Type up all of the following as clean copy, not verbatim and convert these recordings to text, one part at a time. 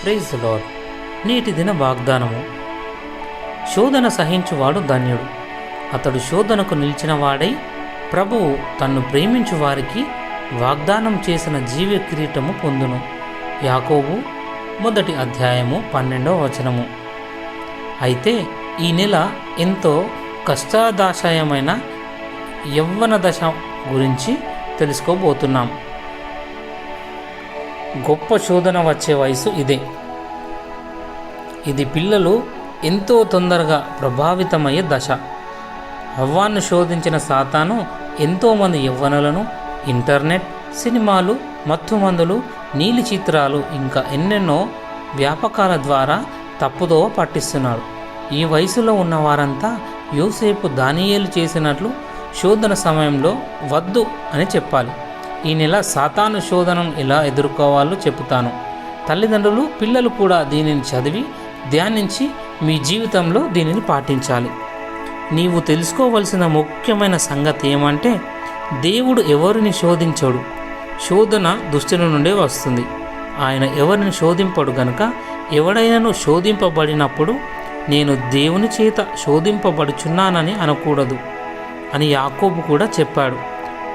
Praise the lord. నేటి దిన వాగ్దానము. శోధన సహించువాడు ధన్యుడు, అతడు శోధనకు నిలిచిన వాడై ప్రభువు తన్ను ప్రేమించు వారికి వాగ్దానం చేసిన జీవ కిరీటము పొందును. యాకోబు 1వ అధ్యాయము 12వ వచనము. అయితే ఈ నెల ఎంతో కష్టాదాశయమైన యవ్వన దశ గురించి తెలుసుకోబోతున్నాం. గొప్ప శోధన వచ్చే వయసు ఇదే. ఇది పిల్లలు ఎంతో తొందరగా ప్రభావితమయ్యే దశ. హవ్వాను శోధించిన సాతాను ఎంతోమంది యవ్వనులను ఇంటర్నెట్, సినిమాలు, మత్తుమందులు, నీలి చిత్రాలు ఇంకా ఎన్నెన్నో వ్యాపకాల ద్వారా తప్పుదోవ పట్టిస్తున్నాడు. ఈ వయసులో ఉన్న వారంతా యోసేపు దానియేలు చేసినట్లు శోధన సమయంలో వద్దు అని చెప్పాలి. ఈ నెల సాతాను శోధనను ఎలా ఎదుర్కోవాలో చెబుతాను. తల్లిదండ్రులు, పిల్లలు కూడా దీనిని చదివి ధ్యానించి మీ జీవితంలో దీనిని పాటించాలి. నీవు తెలుసుకోవలసిన ముఖ్యమైన సంగతి ఏమంటే, దేవుడు ఎవరిని శోధించడు. శోధన దుష్టుల నుండే వస్తుంది. ఆయన ఎవరిని శోధింపడు గనుక ఎవడైనాను శోధింపబడినప్పుడు నేను దేవుని చేత శోధింపబడుచున్నానని అనకూడదు అని యాకోబు కూడా చెప్పాడు.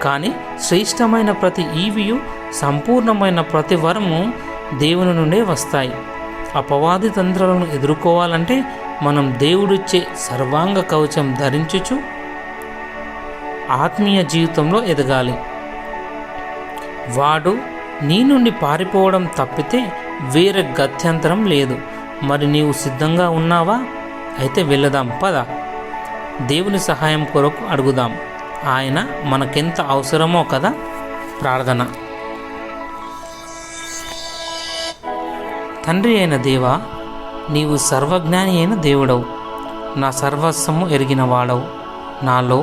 కానీ శ్రేష్టమైన ప్రతి ఈవియు, సంపూర్ణమైన ప్రతి వరము దేవుని నుండే వస్తాయి. అపవాది తంత్రాలను ఎదుర్కోవాలంటే మనం దేవుడిచ్చే సర్వాంగ కవచం ధరించుచు ఆత్మీయ జీవితంలో ఎదగాలి. వాడు నీ నుండి పారిపోవడం తప్పితే వేరే గత్యంతరం లేదు. మరి నీవు సిద్ధంగా ఉన్నావా? అయితే వెళదాం పద. దేవుని సహాయం కొరకు అడుగుదాం. ఆయన మనకెంత అవసరమో కదా. ప్రార్థన. తండ్రి అయిన దేవా, నీవు సర్వజ్ఞాని అయిన దేవుడవు. నా సర్వస్వము ఎరిగిన వాడవు. నాలో,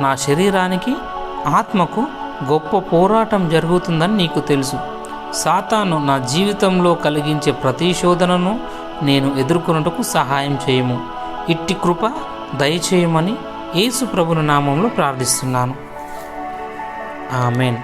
నా శరీరానికి, ఆత్మకు గొప్ప పోరాటం జరుగుతుందని నీకు తెలుసు. సాతాను నా జీవితంలో కలిగించే ప్రతి శోధనను నేను ఎదుర్కొనుటకు సహాయం చేయము. ఇట్టి కృప దయచేయమని యేసు ప్రభుని నామంలో ప్రార్థిస్తున్నాను. ఆమెన్.